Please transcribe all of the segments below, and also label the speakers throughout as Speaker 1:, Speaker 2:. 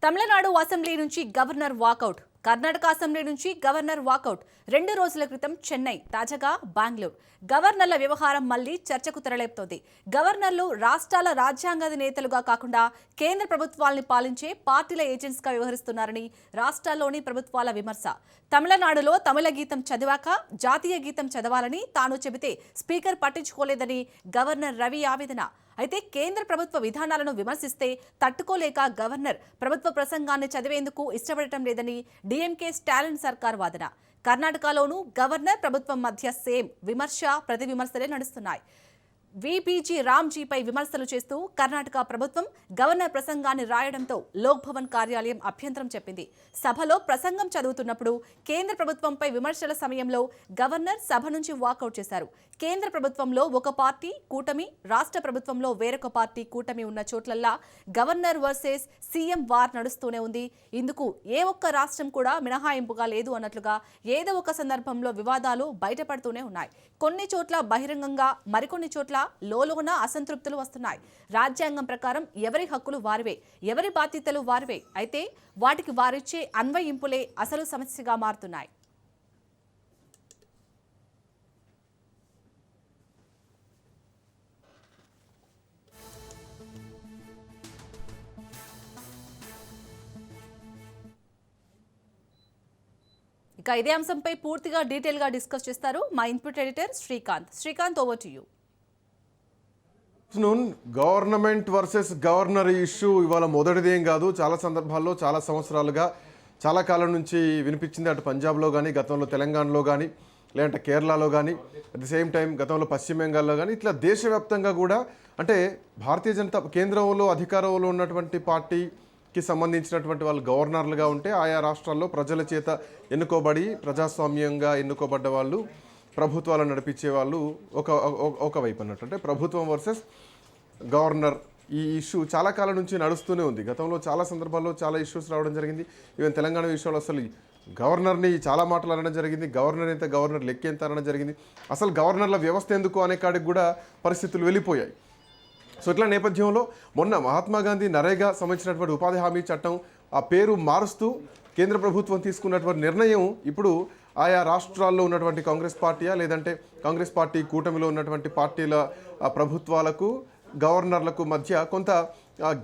Speaker 1: Tamil Nadu assembly నుంచి governor walkout. Karnataka assembly నుంచి governor walkout. 2 రోజుల క్రితం చెన్నై, తాజాగా బెంగళూరు. గవర్నర్ల వ్యవహారం మళ్లీ చర్చకు తెరలేపుతోంది. గవర్నర్లు రాష్ట్రాల రాజ్యాంగాధినేతలుగా కాకుండా కేంద్ర ప్రభుత్వాల్ని పాలించే పార్టీల ఏజెంట్స్గా వ్యవహరిస్తున్నారని రాష్ట్రాల్లోని ప్రభుత్వాల విమర్శ. తమిళనాడులో తమిళ గీతం చదివాక జాతీయ గీతం చదవాలని తాను చెబితే స్పీకర్ పట్టించుకోలేదని గవర్నర్ రవి ఆవేదన. అయితే కేంద్ర ప్రభుత్వ విధానాలను విమర్శిస్తే తట్టుకోలేక గవర్నర్ ప్రభుత్వ ప్రసంగాన్ని చదివేందుకు ఇష్టపడటం లేదని డీఎంకే స్టాలిన్ సర్కార్ వాదన. కర్ణాటకలోనూ గవర్నర్ ప్రభుత్వం మధ్య సేమ్ విమర్శ ప్రతి విమర్శలే నడుస్తున్నాయి. వీపీజీ రామ్జీపై విమర్శలు చేస్తూ కర్ణాటక ప్రభుత్వం గవర్నర్ ప్రసంగాన్ని రాయడంతో లోక్ భవన్ కార్యాలయం అభ్యంతరం చెప్పింది. సభలో ప్రసంగం చదువుతున్నప్పుడు కేంద్ర ప్రభుత్వంపై విమర్శల సమయంలో గవర్నర్ సభ నుంచి వాకౌట్ చేశారు. కేంద్ర ప్రభుత్వంలో ఒక పార్టీ కూటమి, రాష్ట్ర ప్రభుత్వంలో వేరొక పార్టీ కూటమి ఉన్న చోట్లల్లా గవర్నర్ వర్సెస్ సీఎం వార్ నడుస్తూనే ఉంది. ఇందుకు ఏ ఒక్క రాష్ట్రం కూడా మినహాయింపుగా లేదు అన్నట్లుగా ఏదో ఒక సందర్భంలో వివాదాలు బయటపడుతూనే ఉన్నాయి. కొన్ని చోట్ల బహిరంగంగా, మరికొన్ని చోట్ల లోలోన అసంతృప్తులు వస్తున్నాయి. రాజ్యాంగం ప్రకారం ఎవరి హక్కులు వారివే, ఎవరి బాధ్యతలు వారివే. అయితే వాటికి వారిచ్చే అన్వయింపులే అసలు సమస్యగా మారుతున్నాయి. ఇక ఇదే అంశంపై పూర్తిగా డీటెయిల్ గా డిస్కస్ చేస్తారు మా input editor Srikanth. Srikanth, over to you.
Speaker 2: Government versus governor issue ఇవాళ మొదటిదేం కాదు. చాలా సందర్భాల్లో చాలా సంవత్సరాలుగా చాలా కాలం నుంచి వినిపించింది. అటు పంజాబ్లో కానీ, గతంలో తెలంగాణలో కానీ, లేదంటే కేరళలో కానీ, అట్ ది సేమ్ టైం గతంలో పశ్చిమ బెంగాల్లో కానీ, ఇట్లా దేశవ్యాప్తంగా కూడా అంటే భారతీయ జనతా కేంద్రంలో అధికారంలో ఉన్నటువంటి పార్టీకి సంబంధించినటువంటి వాళ్ళు గవర్నర్లుగా ఉంటే ఆయా రాష్ట్రాల్లో ప్రజల చేత ఎన్నుకోబడి ప్రజాస్వామ్యంగా ఎన్నుకోబడ్డ వాళ్ళు ప్రభుత్వాలను నడిపించే వాళ్ళు ఒకవైపు అన్నట్టు. అంటే ప్రభుత్వం వర్సెస్ గవర్నర్ ఈ ఇష్యూ చాలా కాలం నుంచి నడుస్తూనే ఉంది. గతంలో చాలా సందర్భాల్లో చాలా ఇష్యూస్ రావడం జరిగింది. ఈవెన్ తెలంగాణ విషయంలో అసలు గవర్నర్ని చాలా మాటలు అనడం జరిగింది. గవర్నర్ ఎంత, గవర్నర్ లెక్క ఎంత అనడం జరిగింది. అసలు గవర్నర్ల వ్యవస్థ ఎందుకు అనే కాడికి కూడా పరిస్థితులు వెళ్ళిపోయాయి. సో ఇట్లా నేపథ్యంలో మొన్న మహాత్మా గాంధీ నరేగా సంబంధించినటువంటి ఉపాధి హామీ చట్టం ఆ పేరు మారుస్తూ కేంద్ర ప్రభుత్వం తీసుకున్నటువంటి నిర్ణయం ఇప్పుడు ఆయా రాష్ట్రాల్లో ఉన్నటువంటి కాంగ్రెస్ పార్టీయా లేదంటే కాంగ్రెస్ పార్టీ కూటమిలో ఉన్నటువంటి పార్టీల ప్రభుత్వాలకు గవర్నర్లకు మధ్య కొంత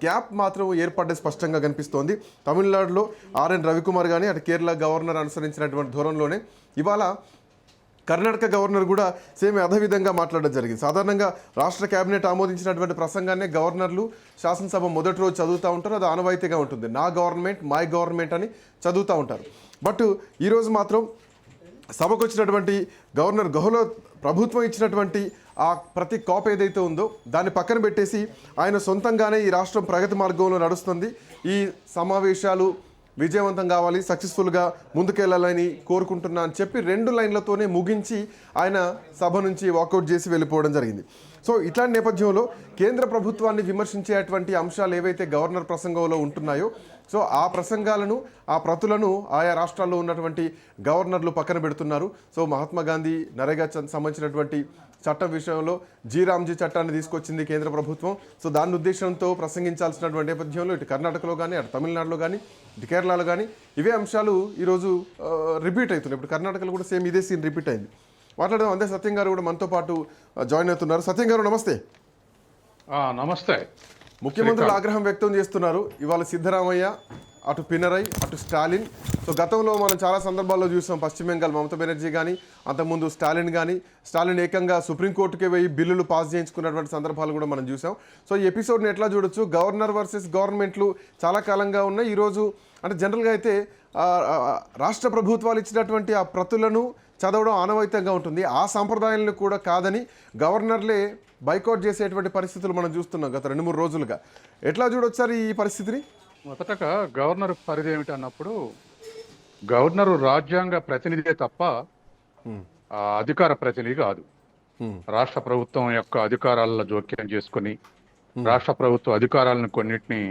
Speaker 2: గ్యాప్ మాత్రం ఏర్పడ్డ స్పష్టంగా కనిపిస్తోంది. తమిళనాడులో ఆర్ఎన్ రవికుమార్ కానీ అటు కేరళ గవర్నర్ అనుసరించినటువంటి ధోరణిలోనే ఇవాళ కర్ణాటక గవర్నర్ కూడా సేమ్ అదేవిధంగా మాట్లాడడం జరిగింది. సాధారణంగా రాష్ట్ర కేబినెట్ ఆమోదించినటువంటి ప్రసంగాన్ని గవర్నర్లు శాసనసభ మొదటి రోజు చదువుతూ ఉంటారు. అది ఆనవాయితీగా ఉంటుంది. నా గవర్నమెంట్, మై గవర్నమెంట్ అని చదువుతూ ఉంటారు. బట్ ఈరోజు మాత్రం సభకు వచ్చినటువంటి గవర్నర్ గెహ్లోట్ ప్రభుత్వం ఇచ్చినటువంటి ఆ ప్రతి కాప్ ఏదైతే ఉందో దాన్ని పక్కన పెట్టేసి ఆయన సొంతంగానే ఈ రాష్ట్రం ప్రగతి మార్గంలో నడుస్తుంది, ఈ సమావేశాలు విజయవంతం కావాలి, సక్సెస్ఫుల్గా ముందుకెళ్లాలని కోరుకుంటున్నా అని చెప్పి 2 లైన్లతోనే ముగించి ఆయన సభ నుంచి వాకౌట్ చేసి వెళ్ళిపోవడం జరిగింది. సో ఇట్లాంటి నేపథ్యంలో కేంద్ర ప్రభుత్వాన్ని విమర్శించేటువంటి అంశాలు ఏవైతే గవర్నర్ ప్రసంగంలో ఉంటున్నాయో సో ఆ ప్రసంగాలను, ఆ ప్రతులను ఆయా రాష్ట్రాల్లో ఉన్నటువంటి గవర్నర్లు పక్కన పెడుతున్నారు. సో మహాత్మా గాంధీ నరేగా సంబంధించినటువంటి చట్టం విషయంలో రామ్జీ చట్టాన్ని తీసుకొచ్చింది కేంద్ర ప్రభుత్వం. సో దాని ఉద్దేశంతో ప్రసంగించాల్సినటువంటి నేపథ్యంలో ఇటు కర్ణాటకలో కానీ, అటు తమిళనాడులో కానీ, ఇటు కేరళలో కానీ ఇవే అంశాలు ఈరోజు రిపీట్ అవుతున్నాయి. ఇప్పుడు కర్ణాటకలో కూడా సేమ్ ఇదే సీన్ రిపీట్ అయింది. మాట్లాడదాం. అందే సత్యం గారు కూడా మనతో పాటు జాయిన్ అవుతున్నారు. సత్యం గారు నమస్తే.
Speaker 3: నమస్తే.
Speaker 2: ముఖ్యమంత్రులు ఆగ్రహం వ్యక్తం చేస్తున్నారు. ఇవాళ సిద్ధరామయ్య, అటు పినరై, అటు స్టాలిన్. సో గతంలో మనం చాలా సందర్భాల్లో చూసాం. పశ్చిమ బెంగాల్ మమతా బెనర్జీ కానీ, అంతకుముందు స్టాలిన్ ఏకంగా సుప్రీంకోర్టుకే పోయి బిల్లులు పాస్ చేయించుకున్నటువంటి సందర్భాలు కూడా మనం చూసాం. సో ఈ ఎపిసోడ్ని ఎట్లా చూడొచ్చు? గవర్నర్ వర్సెస్ గవర్నమెంట్లు చాలా కాలంగా ఉన్నాయి. ఈరోజు అంటే జనరల్గా అయితే రాష్ట్ర ప్రభుత్వాలు ఇచ్చినటువంటి ఆ ప్రతులను చదవడం ఆనవాయితీగా ఉంటుంది. ఆ సంప్రదాయాలను కూడా కాదని గవర్నర్లే బైకౌట్ చేసేటువంటి పరిస్థితులు మనం చూస్తున్నాం గత 2-3 రోజులుగా. ఎట్లా చూడొచ్చారు ఈ పరిస్థితిని?
Speaker 3: మొదటగా గవర్నర్ పరిధి ఏమిటి అన్నప్పుడు, గవర్నరు రాజ్యాంగ ప్రతినిధే తప్ప అధికార ప్రతినిధి కాదు. రాష్ట్ర ప్రభుత్వం యొక్క అధికారాలలో జోక్యం చేసుకుని రాష్ట్ర ప్రభుత్వ అధికారాలను కొన్నిటిని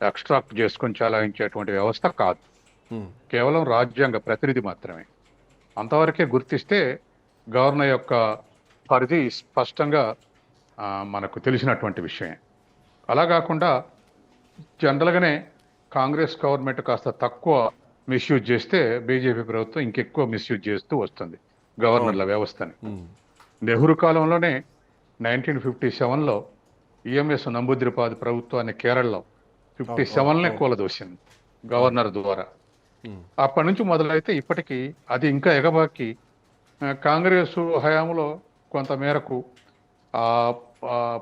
Speaker 3: ఎక్స్ట్రాక్ట్ చేసుకొని చలాయించేటువంటి వ్యవస్థ కాదు. కేవలం రాజ్యాంగ ప్రతినిధి మాత్రమే. అంతవరకే గుర్తిస్తే గవర్నర్ యొక్క పరిధి స్పష్టంగా మనకు తెలిసినటువంటి విషయమే. అలా కాకుండా జనరల్గానే కాంగ్రెస్ గవర్నమెంట్ కాస్త తక్కువ మిస్యూజ్ చేస్తే బీజేపీ ప్రభుత్వం ఇంకెక్కువ మిస్యూజ్ చేస్తూ వస్తుంది గవర్నర్ల వ్యవస్థని. నెహ్రూ కాలంలోనే 1957లో ఈఎంఎస్ నంబూద్రిపాద్ ప్రభుత్వాన్ని కేరళలో 57నే కూలదోసింది గవర్నర్ ద్వారా. అప్పటి నుంచి మొదలైతే ఇప్పటికీ అది ఇంకా ఎగబాకి కాంగ్రెస్ హయాంలో కొంతమేరకు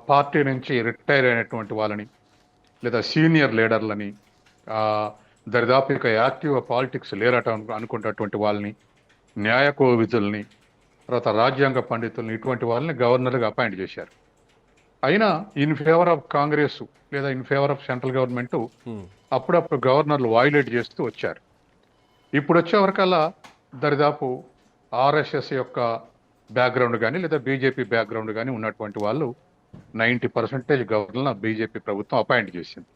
Speaker 3: పార్టీ నుంచి రిటైర్ అయినటువంటి వాళ్ళని లేదా సీనియర్ లీడర్లని దరిదాపు ఇక యాక్టివ్ పాలిటిక్స్ లేరట అనుకున్నటువంటి వాళ్ళని, న్యాయ కోవిదుల్ని, తర్వాత రాజ్యాంగ పండితుల్ని, ఇటువంటి వాళ్ళని గవర్నర్గా అపాయింట్ చేశారు. అయినా ఇన్ ఫేవర్ ఆఫ్ కాంగ్రెస్ లేదా in favour of central government అప్పుడప్పుడు గవర్నర్లు వైలేట్ చేస్తూ వచ్చారు. ఇప్పుడు వచ్చేవరకల్లా దరిదాపు ఆర్ఎస్ఎస్ యొక్క బ్యాక్గ్రౌండ్ కానీ లేదా బీజేపీ బ్యాక్గ్రౌండ్ కానీ ఉన్నటువంటి వాళ్ళు 90% గవర్నర్లను బీజేపీ ప్రభుత్వం అపాయింట్ చేసింది.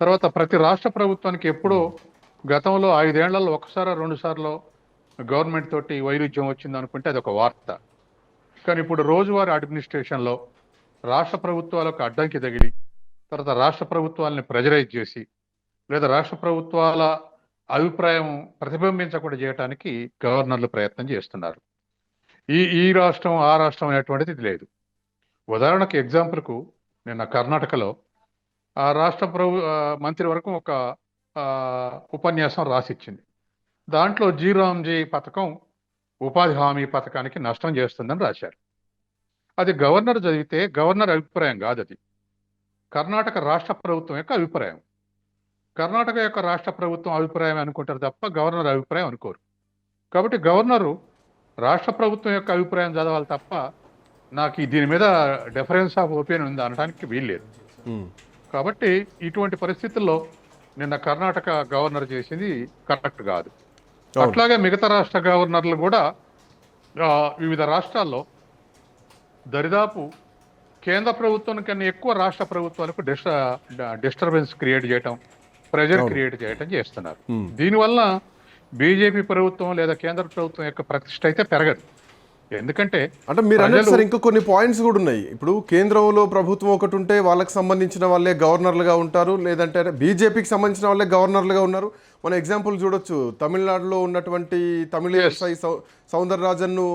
Speaker 3: తర్వాత ప్రతి రాష్ట్ర ప్రభుత్వానికి ఎప్పుడో గతంలో 5 ఏళ్లలో ఒకసారి 2 సార్లు గవర్నమెంట్ తోటి వైరుధ్యం వచ్చింది అనుకుంటే అది ఒక వార్త. కానీ ఇప్పుడు రోజువారీ అడ్మినిస్ట్రేషన్లో రాష్ట్ర ప్రభుత్వాలకు అడ్డంకి తగిలి తర్వాత రాష్ట్ర ప్రభుత్వాలని ప్రెజరైజ్ చేసి లేదా రాష్ట్ర ప్రభుత్వాల అభిప్రాయం ప్రతిబింబించకుండా చేయడానికి గవర్నర్లు ప్రయత్నం చేస్తున్నారు. ఈ రాష్ట్రం ఆ రాష్ట్రం అనేటువంటిది ఇది లేదు. ఉదాహరణకు ఎగ్జాంపుల్కు నిన్న కర్ణాటకలో ఆ రాష్ట్ర మంత్రివర్గం ఒక ఉపన్యాసం రాసిచ్చింది. దాంట్లో జీరామ్జీ పథకం ఉపాధి హామీ పథకానికి నష్టం చేస్తుందని రాశారు. అది గవర్నర్ చదివితే గవర్నర్ అభిప్రాయం కాదు, అది కర్ణాటక రాష్ట్ర ప్రభుత్వం యొక్క అభిప్రాయం. కర్ణాటక యొక్క రాష్ట్ర ప్రభుత్వం అభిప్రాయం అనుకుంటారు తప్ప గవర్నర్ అభిప్రాయం అనుకోరు. కాబట్టి గవర్నరు రాష్ట్ర ప్రభుత్వం యొక్క అభిప్రాయం చదవాలి తప్ప నాకు దీని మీద డిఫరెన్స్ ఆఫ్ ఒపీనియన్ ఉంది అనడానికి వీల్లేదు. కాబట్టి ఇటువంటి పరిస్థితుల్లో నిన్న కర్ణాటక గవర్నర్ చేసింది కరెక్ట్ కాదు. అట్లాగే మిగతా రాష్ట్ర గవర్నర్లు కూడా వివిధ రాష్ట్రాల్లో దరిదాపు కేంద్ర ప్రభుత్వం కన్నా ఎక్కువ రాష్ట్ర ప్రభుత్వాలకు డిస్టర్బెన్స్ క్రియేట్ చేయటం, ప్రెజర్ క్రియేట్ చేయటం చేస్తున్నారు. దీనివల్ల బీజేపీ ప్రభుత్వం లేదా కేంద్ర ప్రభుత్వం యొక్క ప్రతిష్ట అయితే పెరగదు. ఎందుకంటే
Speaker 2: అంటే మీరు అన్నట్టు సార్ ఇంకా కొన్ని పాయింట్స్ కూడా ఉన్నాయి. ఇప్పుడు కేంద్రంలో ప్రభుత్వం ఒకటి ఉంటే వాళ్ళకి సంబంధించిన వాళ్ళే గవర్నర్లుగా ఉంటారు, లేదంటే బీజేపీకి సంబంధించిన వాళ్ళే గవర్నర్లుగా ఉన్నారు. మన ఎగ్జాంపుల్ చూడొచ్చు, తమిళనాడులో ఉన్నటువంటి తమిళిసై సౌందరరాజన్ను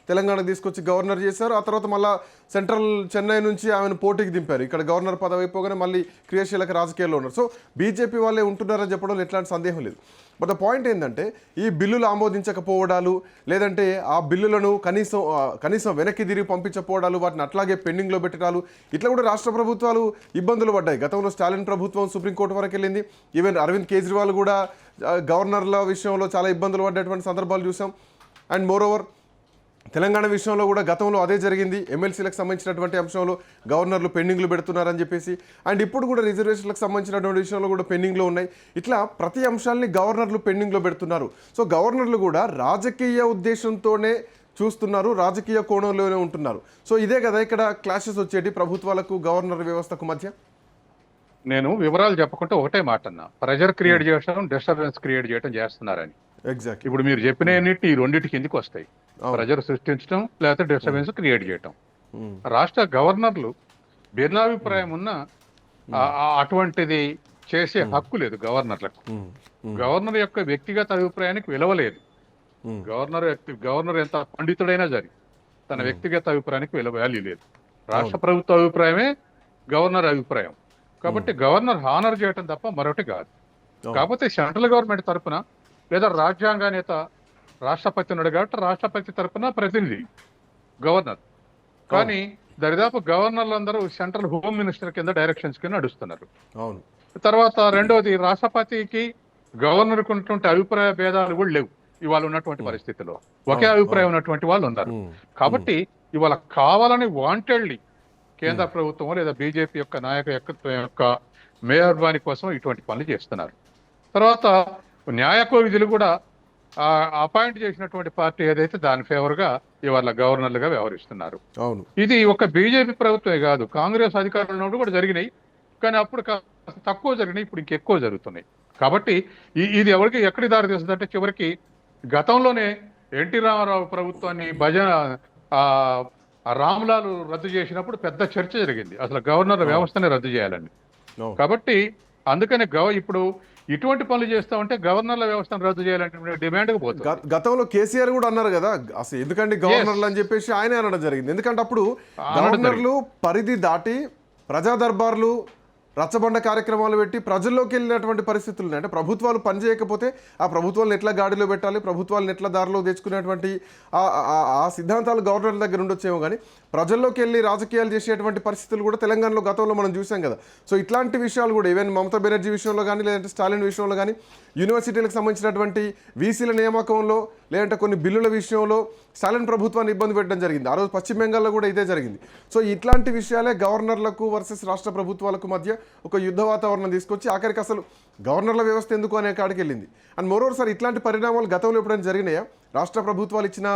Speaker 2: తెలంగాణకు తీసుకొచ్చి గవర్నర్ చేశారు. ఆ తర్వాత మళ్ళీ సెంట్రల్ చెన్నై నుంచి ఆమెను పోటీకి దింపారు. ఇక్కడ గవర్నర్ పదవి అయిపోగానే మళ్ళీ క్రియాశీలక రాజకీయాల్లో ఉన్నారు. సో బీజేపీ వాళ్ళే ఉంటున్నారని చెప్పడంలో ఎట్లాంటి సందేహం లేదు. బట్ ద పాయింట్ ఏంటంటే ఈ బిల్లులు ఆమోదించకపోవడాలు, లేదంటే ఆ బిల్లులను కనీసం వెనక్కి తిరిగి పంపించకపోవడాలు, వాటిని అట్లాగే పెండింగ్లో పెట్టడాలు, ఇట్లా కూడా రాష్ట్ర ప్రభుత్వాలు ఇబ్బందులు పడ్డాయి. గతంలో స్టాలిన్ ప్రభుత్వం సుప్రీంకోర్టు వరకు వెళ్ళింది. ఈవెన్ అరవింద్ కేజ్రీవాల్ కూడా గవర్నర్ల విషయంలో చాలా ఇబ్బందులు పడ్డటువంటి సందర్భాలు చూసాం. అండ్ మోర్ ఓవర్ తెలంగాణ విషయంలో కూడా గతంలో అదే జరిగింది. ఎమ్మెల్సీలకు సంబంధించినటువంటి అంశంలో గవర్నర్లు పెండింగ్లు పెడుతున్నారని చెప్పేసి, అండ్ ఇప్పుడు కూడా రిజర్వేషన్లకు సంబంధించినటువంటి విషయంలో కూడా పెండింగ్లో ఉన్నాయి. ఇట్లా ప్రతి అంశాలని గవర్నర్లు పెండింగ్లో పెడుతున్నారు. సో గవర్నర్లు కూడా రాజకీయ ఉద్దేశంతోనే చూస్తున్నారు, రాజకీయ కోణంలోనే ఉంటున్నారు. సో ఇదే కదా ఇక్కడ క్లాషెస్ వచ్చేటి ప్రభుత్వాలకు గవర్నర్ వ్యవస్థకు మధ్య.
Speaker 3: నేను వివరాలు చెప్పకుండా ఒకటే మాట అన్నా, ప్రెజర్ క్రియేట్ చేయడం, డిస్టర్బెన్స్ క్రియేట్ చేయడం చేస్తున్నారని.
Speaker 2: ఎగ్జాక్ట్.
Speaker 3: ఇప్పుడు మీరు చెప్పినన్నిటి ఈ రెండింటికి ఎందుకు వస్తాయి, ప్రెజర్ సృష్టించడం లేకపోతే డిస్టర్బెన్స్ క్రియేట్ చేయటం. రాష్ట్ర గవర్నర్లు భిన్నాభిప్రాయం ఉన్న అటువంటిది చేసే హక్కు లేదు గవర్నర్లకు. గవర్నర్ యొక్క వ్యక్తిగత అభిప్రాయానికి విలువ లేదు. గవర్నర్ ఎంత పండితుడైనా సరే తన వ్యక్తిగత అభిప్రాయానికి వాల్యూ లేదు. రాష్ట్ర ప్రభుత్వ అభిప్రాయమే గవర్నర్ అభిప్రాయం. కాబట్టి గవర్నర్ హానర్ చేయటం తప్ప మరొకటి కాదు. కాకపోతే సెంట్రల్ గవర్నమెంట్ తరఫున లేదా రాజ్యాంగ నేత రాష్ట్రపతి ఉన్నాడు కాబట్టి రాష్ట్రపతి తరఫున ప్రతినిధి గవర్నర్. కానీ దరిదాపు గవర్నర్లు అందరూ సెంట్రల్ హోమ్ మినిస్టర్ కింద డైరెక్షన్స్ కింద నడుస్తున్నారు. తర్వాత రెండోది, రాష్ట్రపతికి గవర్నర్కి ఉన్నటువంటి అభిప్రాయ భేదాలు కూడా లేవు ఇవాళ ఉన్నటువంటి పరిస్థితిలో. ఒకే అభిప్రాయం ఉన్నటువంటి వాళ్ళు ఉన్నారు. కాబట్టి ఇవాళ కావాలని వాంటెడ్లీ కేంద్ర ప్రభుత్వం లేదా బీజేపీ యొక్క నాయకత్వం యొక్క మేయర్బాని కోసం ఇటువంటి పనులు చేస్తున్నారు. తర్వాత న్యాయ కోవిధులు కూడా అపాయింట్ చేసినటువంటి పార్టీ ఏదైతే దాని ఫేవర్ గా ఇవాళ గవర్నర్లుగా వ్యవహరిస్తున్నారు. ఇది ఒక బీజేపీ ప్రభుత్వమే కాదు, కాంగ్రెస్ అధికారంలో కూడా జరిగినాయి. కానీ అప్పుడు తక్కువ జరిగినాయి, ఇప్పుడు ఇంకెక్కువ జరుగుతున్నాయి. కాబట్టి ఇది ఎక్కడికి దారి తీస్తుంది అంటే చివరికి గతంలోనే ఎన్టీ రామారావు ప్రభుత్వాన్ని రామ్లాల్ రద్దు చేసినప్పుడు పెద్ద చర్చ జరిగింది, అసలు గవర్నర్ వ్యవస్థనే రద్దు చేయాలని. కాబట్టి అందుకని ఇప్పుడు ఇటువంటి పనులు చేస్తా ఉంటే గవర్నర్ల వ్యవస్థను రద్దు చేయాలంటే డిమాండ్కి పోతుంది.
Speaker 2: గతంలో కేసీఆర్ కూడా అన్నారు కదా, అసలు ఎందుకంటే గవర్నర్లు అని చెప్పేసి ఆయనే అనడం జరిగింది. ఎందుకంటే అప్పుడు గవర్నర్లు పరిధి దాటి ప్రజా దర్బార్లు రచ్చబండ కార్యక్రమాలు పెట్టి ప్రజల్లోకి వెళ్ళినటువంటి పరిస్థితులు ఉన్నాయి. అంటే ప్రభుత్వాలు పనిచేయకపోతే ఆ ప్రభుత్వాలను ఎట్లా గాడిలో పెట్టాలి, ప్రభుత్వాలను ఎట్లా దారిలో తెచ్చుకునేటువంటి ఆ సిద్ధాంతాలు గవర్నర్ల దగ్గర ఉండొచ్చేమో, కానీ ప్రజల్లోకి వెళ్ళి రాజకీయాలు చేసేటువంటి పరిస్థితులు కూడా తెలంగాణలో గతంలో మనం చూసాం కదా. సో ఇట్లాంటి విషయాలు కూడా ఈవెన్ మమతా బెనర్జీ విషయంలో కానీ, లేదంటే స్టాలిన్ విషయంలో కానీ, యూనివర్సిటీలకు సంబంధించినటువంటి వీసీల నియామకంలో, లేదంటే కొన్ని బిల్లుల విషయంలో స్టాలిన్ ప్రభుత్వాన్ని ఇబ్బంది పెట్టడం జరిగింది. ఆ రోజు పశ్చిమ బెంగాల్లో కూడా ఇదే జరిగింది. సో ఇట్లాంటి విషయాలే గవర్నర్లకు వర్సెస్ రాష్ట్ర ప్రభుత్వాలకు మధ్య ఒక యుద్ధ వాతావరణం తీసుకొచ్చి ఆఖరికి అసలు గవర్నర్ల వ్యవస్థ ఎందుకు అనే కాడికి వెళ్ళింది. అండ్ మోరోవర్ సార్, ఇట్లాంటి పరిణామాలు గతంలో ఎప్పుడైనా జరిగినాయా? రాష్ట్ర ప్రభుత్వాలు ఇచ్చిన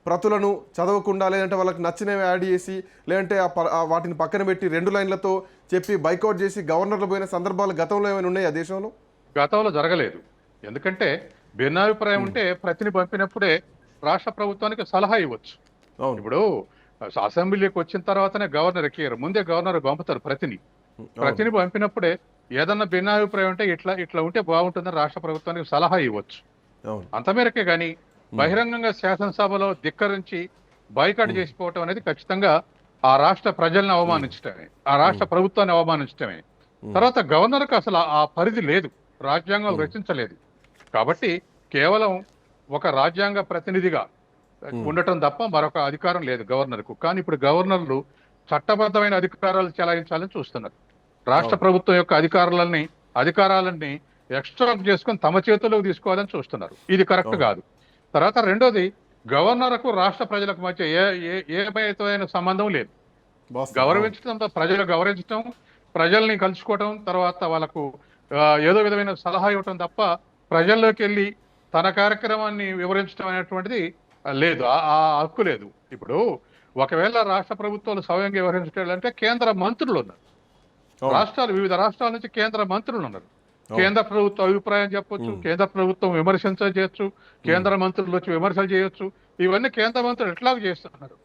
Speaker 2: ప్రతులను చదవకుండా, లేదంటే వాళ్ళకి నచ్చినవి యాడ్ చేసి, లేదంటే వాటిని పక్కన పెట్టి 2 లైన్లతో చెప్పి బైకౌట్ చేసి గవర్నర్లు పోయిన సందర్భాలు గతంలో ఏమైనా ఉన్నాయా దేశంలో?
Speaker 3: గతంలో జరగలేదు. ఎందుకంటే భిన్నాభిప్రాయం ఉంటే ప్రతిని పంపినప్పుడే రాష్ట్ర ప్రభుత్వానికి సలహా ఇవ్వచ్చు. ఇప్పుడు అసెంబ్లీకి వచ్చిన తర్వాతనే గవర్నర్ ఎక్కారు, ముందే గవర్నర్ పంపుతారు ప్రతిని పంపినప్పుడే ఏదన్నా భిన్నాభిప్రాయం ఉంటే ఇట్లా ఉంటే బాగుంటుందని రాష్ట్ర ప్రభుత్వానికి సలహా ఇవ్వచ్చు. అంత మేరకే కానీ బహిరంగంగా శాసనసభలో ధిక్కరించి బాయ్కాట్ చేసిపోవటం అనేది ఖచ్చితంగా ఆ రాష్ట్ర ప్రజల్ని అవమానించటమే, ఆ రాష్ట్ర ప్రభుత్వాన్ని అవమానించటమే. తర్వాత గవర్నర్కి అసలు ఆ పరిధి లేదు, రాజ్యాంగం రచించలేదు. కాబట్టి కేవలం ఒక రాజ్యాంగ ప్రతినిధిగా ఉండటం తప్ప మరొక అధికారం లేదు గవర్నర్కు. కానీ ఇప్పుడు గవర్నర్లు చట్టబద్ధమైన అధికారాలు చెలాయించాలని చూస్తున్నారు. రాష్ట్ర ప్రభుత్వం యొక్క అధికారాలన్నీ ఎక్స్ట్రాక్ట్ చేసుకొని తమ చేతుల్లోకి తీసుకోవాలని చూస్తున్నారు. ఇది కరెక్ట్ కాదు. తర్వాత రెండోది, గవర్నర్కు రాష్ట్ర ప్రజలకు మధ్య ఏమైనా సంబంధం లేదు. గౌరవించడంతో ప్రజలు గౌరవించడం, ప్రజల్ని కలుసుకోవటం, తర్వాత వాళ్ళకు ఏదో విధమైన సలహా ఇవ్వటం తప్ప ప్రజల్లోకి వెళ్ళి తన కార్యక్రమాన్ని వివరించడం అనేటువంటిది లేదు, ఆ హక్కు లేదు. ఇప్పుడు ఒకవేళ రాష్ట్ర ప్రభుత్వాలు స్వయంగా వ్యవహరించాలంటే కేంద్ర మంత్రులు ఉన్నారు, వివిధ రాష్ట్రాల నుంచి కేంద్ర మంత్రులు ఉన్నారు. కేంద్ర ప్రభుత్వ అభిప్రాయం చెప్పొచ్చు, కేంద్ర ప్రభుత్వం విమర్శించవచ్చు, కేంద్ర మంత్రులు వచ్చి విమర్శలు చేయొచ్చు. ఇవన్నీ కేంద్ర మంత్రులు ఎట్లాగో చేస్తున్నారు.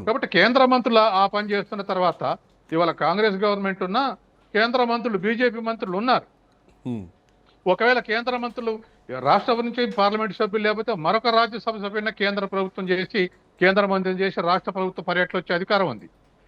Speaker 3: కాబట్టి కేంద్ర మంత్రులు ఆ పని చేస్తున్న తర్వాత ఇవాళ కాంగ్రెస్ గవర్నమెంట్ ఉన్నా కేంద్ర మంత్రులు, బీజేపీ మంత్రులు ఉన్నారు. ఒకవేళ కేంద్ర మంత్రులు రాష్ట్ర నుంచి పార్లమెంట్ సభ్యులు లేకపోతే మరొక రాజ్యసభ సభ్యుడిని కేంద్ర ప్రభుత్వం చేసి, కేంద్ర మంత్రిని చేసి రాష్ట్ర ప్రభుత్వ పర్యటన వచ్చే అధికారం ఉంది.